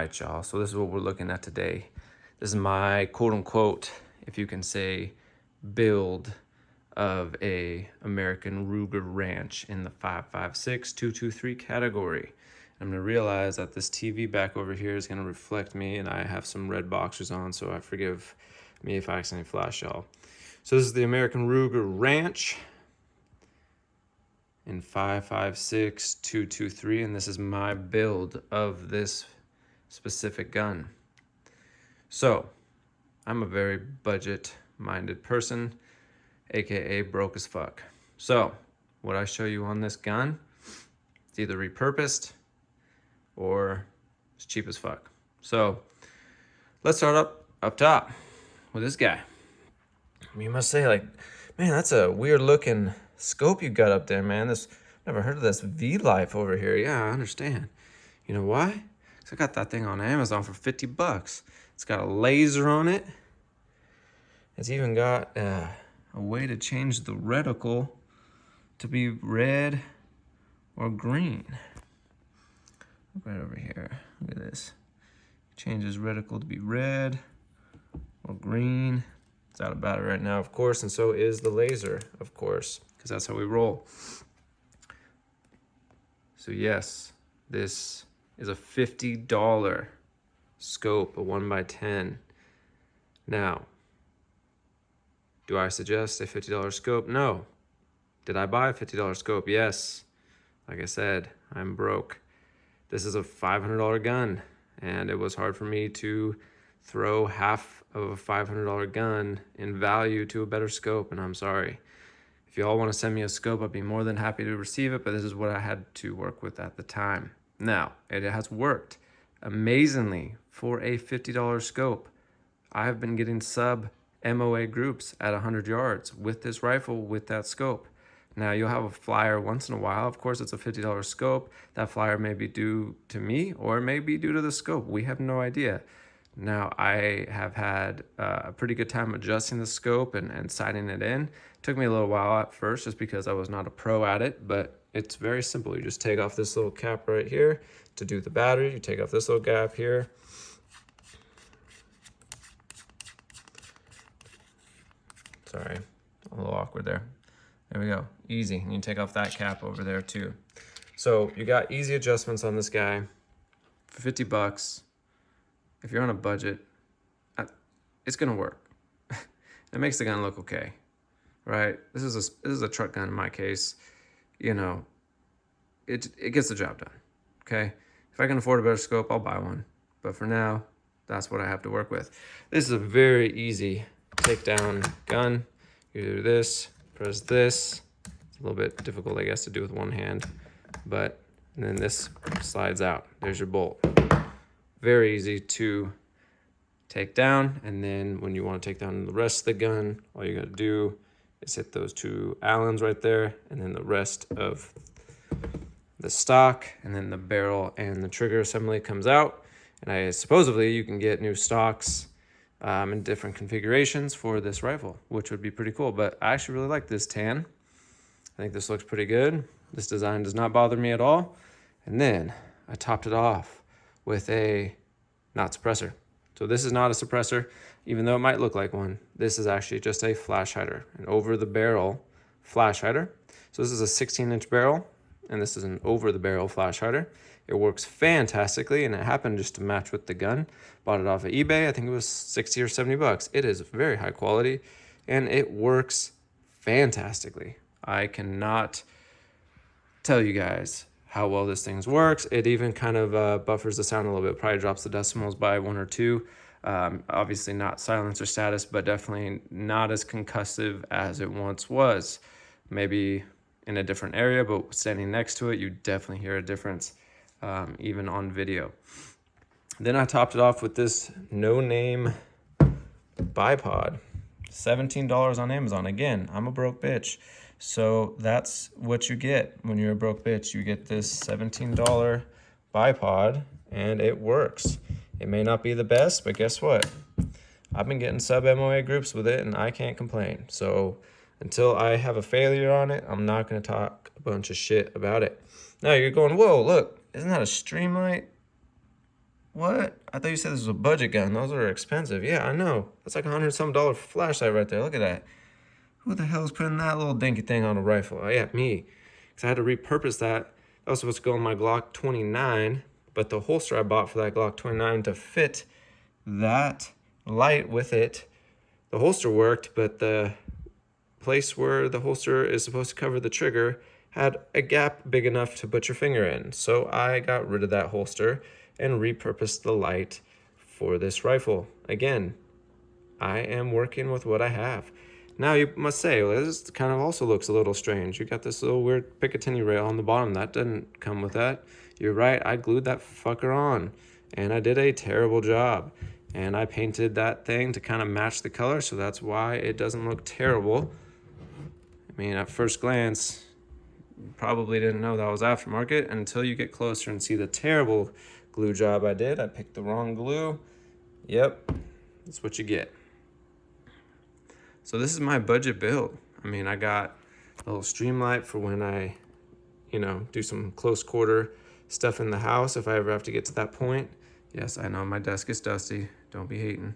Alright, y'all, so this is what we're looking at today. This is my quote-unquote, if you can say, build of a American Ruger Ranch in the 5.56-223 category. I'm gonna realize that this TV back over here is gonna reflect me, and I have some red boxers on, so I forgive me if I accidentally flash y'all. So this is the American Ruger Ranch in 5.56-223, and this is my build of this specific gun. So I'm a very budget-minded person, aka broke as fuck. So what I show you on this gun, it's either repurposed or it's cheap as fuck. So let's start up top with this guy. You must say, like, man, that's a weird looking scope you got up there, man. Never heard of this V-Life over here. Yeah, I understand. You know why? I got that thing on Amazon for 50 bucks. It's got a laser on it. It's even got a way to change the reticle to be red or green. Right over here, look at this. Changes reticle to be red or green. It's out of battery right now, of course, and so is the laser, of course, because that's how we roll. So yes, this is a $50 scope, a 1x10. Now, do I suggest a $50 scope? No. Did I buy a $50 scope? Yes. Like I said, I'm broke. This is a $500 gun, and it was hard for me to throw half of a $500 gun in value to a better scope, and I'm sorry. If y'all want to send me a scope, I'd be more than happy to receive it, but this is what I had to work with at the time. Now, it has worked amazingly for a $50 scope. I have been getting sub MOA groups at 100 yards with this rifle with that scope. Now, you'll have a flyer once in a while. Of course, it's a $50 scope. That flyer may be due to me or it may be due to the scope. We have no idea. Now, I have had a pretty good time adjusting the scope and sighting it in. It took me a little while at first just because I was not a pro at it, but it's very simple. You just take off this little cap right here to do the battery. You take off this little gap here. Sorry, a little awkward there. There we go, easy. And you take off that cap over there too. So you got easy adjustments on this guy for 50 bucks. If you're on a budget, it's gonna work. It makes the gun look okay, right? This is a truck gun in my case. You know, it gets the job done, okay? If I can afford a better scope, I'll buy one. But for now, that's what I have to work with. This is a very easy takedown gun. You do this, press this. It's a little bit difficult, I guess, to do with one hand, but and then this slides out. There's your bolt. Very easy to take down, and then when you want to take down the rest of the gun, all you gotta do is hit those two Allens right there, and then the rest of the stock, and then the barrel and the trigger assembly comes out. And supposedly you can get new stocks in different configurations for this rifle, which would be pretty cool. But I actually really like this tan. I think this looks pretty good. This design does not bother me at all. And then I topped it off with a not suppressor. So this is not a suppressor, even though it might look like one. This is actually just a flash hider, an over the barrel flash hider. So this is a 16-inch barrel, and this is an over the barrel flash hider. It works fantastically, and it happened just to match with the gun. Bought it off of eBay. I think it was 60 or 70 bucks. It is very high quality, and it works fantastically. I cannot tell you guys how well this thing works. It even kind of buffers the sound a little bit, probably drops the decimals by 1 or 2. Obviously not silencer status, but definitely not as concussive as it once was. Maybe in a different area, but standing next to it, you definitely hear a difference, even on video. Then I topped it off with this no-name bipod, $17 on Amazon. Again, I'm a broke bitch. So that's what you get when you're a broke bitch. You get this $17 bipod, and it works. It may not be the best, but guess what? I've been getting sub MOA groups with it, and I can't complain. So until I have a failure on it, I'm not going to talk a bunch of shit about it. Now you're going, whoa, look, isn't that a Streamlight? What? I thought you said this was a budget gun. Those are expensive. Yeah, I know. That's like $100-some flashlight right there. Look at that. Who the hell is putting that little dinky thing on a rifle? Oh, yeah, me. Because I had to repurpose that. That was supposed to go on my Glock 29, but the holster I bought for that Glock 29 to fit that light with it, the holster worked, but the place where the holster is supposed to cover the trigger had a gap big enough to put your finger in. So I got rid of that holster and repurposed the light for this rifle. Again, I am working with what I have. Now you must say, well, this kind of also looks a little strange. You got this little weird Picatinny rail on the bottom. That didn't come with that. You're right, I glued that fucker on. And I did a terrible job. And I painted that thing to kind of match the color, so that's why it doesn't look terrible. I mean, at first glance, you probably didn't know that was aftermarket until you get closer and see the terrible glue job I did. I picked the wrong glue. Yep, that's what you get. So this is my budget build. I mean, I got a little Streamlight for when I, do some close quarter stuff in the house if I ever have to get to that point. Yes, I know my desk is dusty. Don't be hating.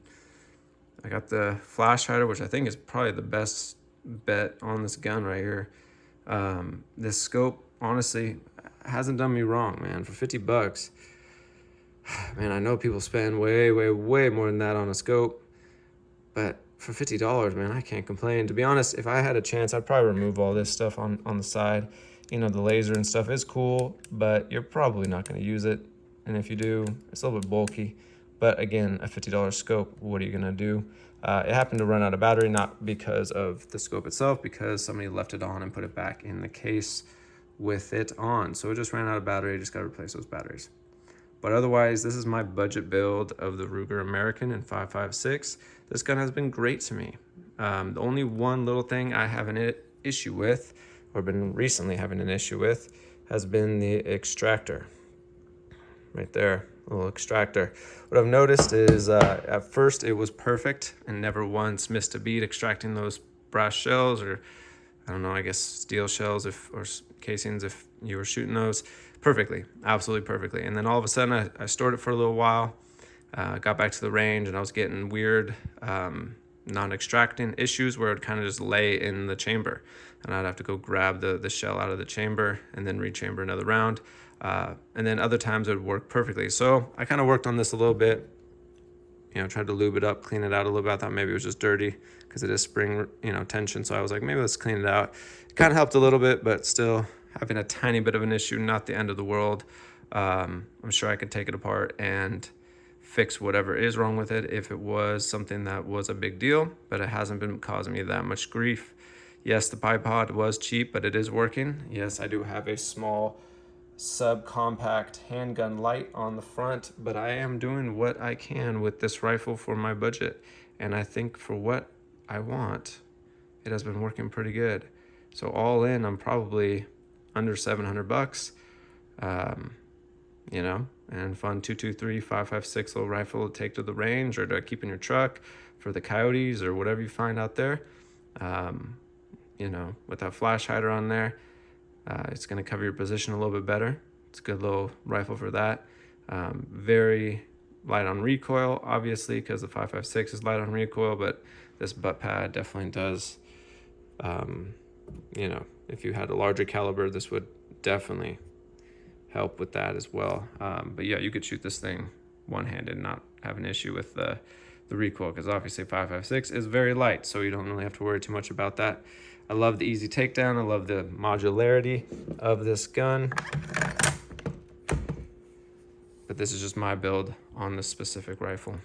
I got the flash hider, which I think is probably the best bet on this gun right here. This scope, honestly, hasn't done me wrong, man. For 50 bucks, man, I know people spend way, way, way more than that on a scope, but for $50, man, I can't complain. To be honest, if I had a chance, I'd probably remove all this stuff on the side. The laser and stuff is cool, but you're probably not going to use it. And if you do, it's a little bit bulky. But again, a $50 scope, what are you gonna do? It happened to run out of battery, not because of the scope itself, because somebody left it on and put it back in the case with it on. So it just ran out of battery, just gotta replace those batteries. But otherwise, this is my budget build of the Ruger American in 5.56. This gun has been great to me. The only one little thing I have an issue with, or been recently having an issue with, has been the extractor. Right there, a little extractor. What I've noticed is at first it was perfect and never once missed a beat extracting those brass shells, or I don't know, I guess steel shells or casings if you were shooting those perfectly, absolutely perfectly. And then all of a sudden I stored it for a little while, got back to the range, and I was getting weird non-extracting issues where it would kind of just lay in the chamber, and I'd have to go grab the shell out of the chamber and then rechamber another round. And then other times it would work perfectly. So I kind of worked on this a little bit, tried to lube it up, clean it out a little bit. I thought maybe it was just dirty because it is spring, tension. So I was like, maybe let's clean it out. It kind of helped a little bit, but still having a tiny bit of an issue, not the end of the world. I'm sure I could take it apart and fix whatever is wrong with it if it was something that was a big deal, but it hasn't been causing me that much grief. Yes, the bipod was cheap, but it is working. Yes, I do have a small subcompact handgun light on the front, but I am doing what I can with this rifle for my budget, and I think for what I want, it has been working pretty good. So all in, I'm probably under 700 bucks, and fun 223 5.56 little rifle to take to the range or to keep in your truck for the coyotes or whatever you find out there. With that flash hider on there, it's going to cover your position a little bit better. It's a good little rifle for that. Very light on recoil, obviously, because the 5.56 is light on recoil, but this butt pad definitely does. If you had a larger caliber, this would definitely help with that as well. But yeah, you could shoot this thing one-handed and not have an issue with the recoil, because obviously 5.56 is very light, so you don't really have to worry too much about that. I love the easy takedown. I love the modularity of this gun. But this is just my build on this specific rifle.